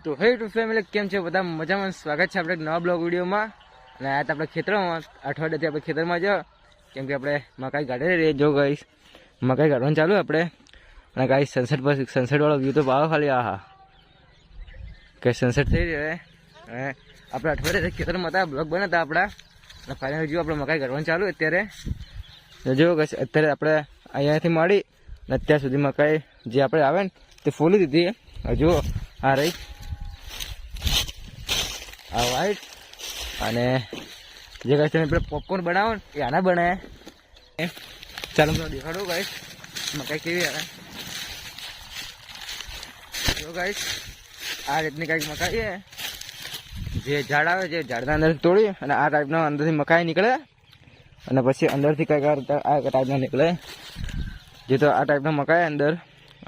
તો હે two family કેમ છે બધા મજામાં? સ્વાગત છે આપણે એક નવા બ્લોગ વિડીયોમાં. અને આ આપણે ખેતરમાં અઠવાડિયાથી આપણે ખેતરમાં જ કેમ કે આપણે મકાઈ કાઢી રહીએ. જો ગાઈસ મકાઈ કાઢવાનું ચાલુ આપણે. અને ગાઈસ સનસેટ વાળો વ્યૂ તો પાવો ખાલી. આહા કે સનસેટ થઈ રહ્યો. અને આપણે અઠવાડિયાથી ખેતરમાં હતા, બ્લોગ બનાવતા આપણા. અને ફાઇનલ જો આપણે મકાઈ કાઢવાનું ચાલુ અત્યારે. જો ગાઈસ અત્યારે આપણે અહીંયાથી મળી અને અત્યાર સુધી મકાઈ જે આપણે આવે ને તે ફોલી દીધી. હજુ આ રહી આ વ્હાઈટ. અને જે ગાઈસ તમે પેલા પોપકોર્ન બનાવો ને એ આના બનાવે. ચાલો હું દેખાડો ગાઈસ મકાઈ કેવી આવે. જો ગાઈસ આ રીતની કંઈક મકાઈ છે. જે ઝાડ આવે છે ઝાડના અંદરથી તોડી અને આ ટાઈપના અંદરથી મકાઈ નીકળે. અને પછી અંદરથી કંઈક આ ટાઈપના નીકળે. જે તો આ ટાઈપના મકાઈ અંદર.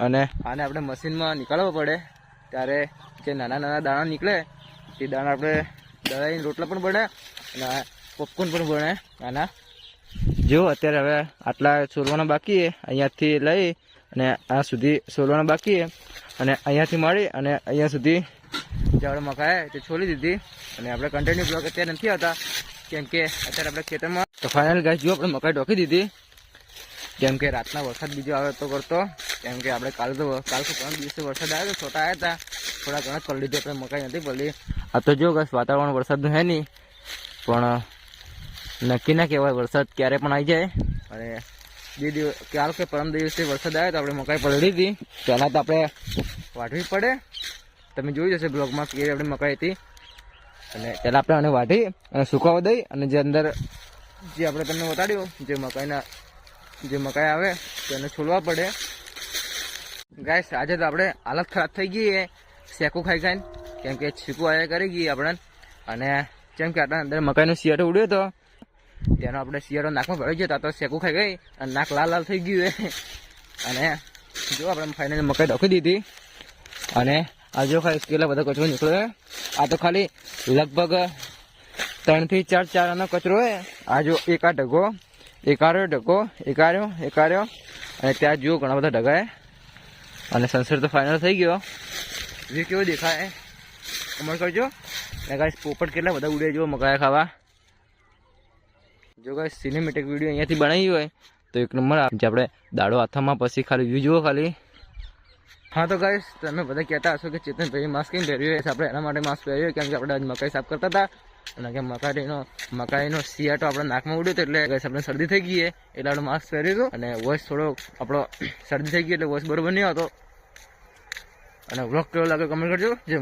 અને આને આપણે મશીનમાં નીકાળવો પડે ત્યારે જે નાના નાના દાણા નીકળે તે દાણા આપણે દળાઈને રોટલા પણ બને અને પોપકોર્ન પણ બને આના. જો અત્યારે હવે આટલા સોલવાના બાકી છે. અહીંયાથી લઈ અને આ સુધી સોલવાના બાકી છે. અને અહીંયાથી મળી અને અહીંયા સુધી જે આપણે મકાઈ તે છોલી દીધી. અને આપણે કન્ટિન્યુ બ્લોગ અત્યારે નથી આવતા કેમ કે અત્યારે આપણે ખેતરમાં. તો ફાઇનલ ગાઈસ જો આપણે મકાઈ ઢોકી દીધી કેમ કે રાતના વરસાદ બીજો આવે તો કરતો. કેમ કે આપણે કાલ તો 3 દિવસે વરસાદ આવ્યો તો છોટા આવ્યા હતા. થોડા ઘણા પડી લીધે આપણે મકાઈ નથી પડી. આ તો જો ગાઈસ વાતાવરણ વરસાદનું હે નહીં પણ નક્કી ના કહેવાય વરસાદ ક્યારે પણ આવી જાય. અને 2 દિવસ કાલ કે પરમ દિવસે વરસાદ આવ્યો તો આપણે મકાઈ પલળી હતી. પહેલાં તો આપણે વાઢવી પડે. તમે જોઈ જશે બ્લોગમાં કેવી આપણી મકાઈ હતી. અને પહેલાં આપણે આને વાઢી અને સુકાવા દઈ અને જે અંદર જે આપણે તમને બતાડ્યું જે મકાઈ આવે તેને છોલવા પડે. ગાઈસ આજે તો આપણે હાલત ખરાબ થઈ ગઈ છે શેકું ખાઈ ખાઈને. કેમ કે છીકું આવ્યા કરી ગઈ આપણે. અને જેમ કે આટલા અંદર મકાઈનો શિયાળો ઉડ્યો હતો તેનો આપણે શિયાળો નાકમાં ભરાઈ ગયો તો શેકું ખાઈ ગઈ અને નાક લાલ લાલ થઈ ગયું છે. અને જો આપણે ફાઇનલી મકાઈ ઢોકી દીધી. અને આ જો ખાલી કેટલા બધા કચરો નીકળ્યો. આ તો ખાલી લગભગ 3 થી 4 આનો કચરો હોય. આ જો એક આ ઢગો એક આર્યો અને ત્યાં જુઓ ઘણા બધા ઢગાય. અને સનસેટ તો ફાઇનલ થઈ ગયો. વ્યૂ કેવો દેખાય કમેન્ટ કરજો. અને ગાઈસ પોપટ કેટલા બધા ઉડે જો મકાઈ ખાવા. જો ગાઈસ સિનેમેટિક વિડીયો અહીંયાથી બનાવી હોય તો એક નંબર. જે આપણે દાડો હાથમાં પછી ખાલી વ્યૂ જુઓ ખાલી. હા તો ગાઈસ તમે બધા કહેતા હશો કે ચેતનભાઈ માસ્ક કેમ પહેર્યું? આપણે એના માટે માસ્ક પહેર્યું કેમ કે આપણે આજ મકાઈ સાફ કરતા હતા. અને કે મકાઈનો શિયાળો આપણે નાકમાં ઉડ્યો હતો એટલે ગાઈસ આપણે શરદી થઈ ગઈ એટલે આપણે માસ્ક પહેર્યું હતું. અને વોઇસ થોડો આપણો શરદી થઈ ગઈ એટલે વોઇસ બરોબર નહીં આવતો. અને વ્લોગ કેવો લાગે કમેન્ટ કરજો. જય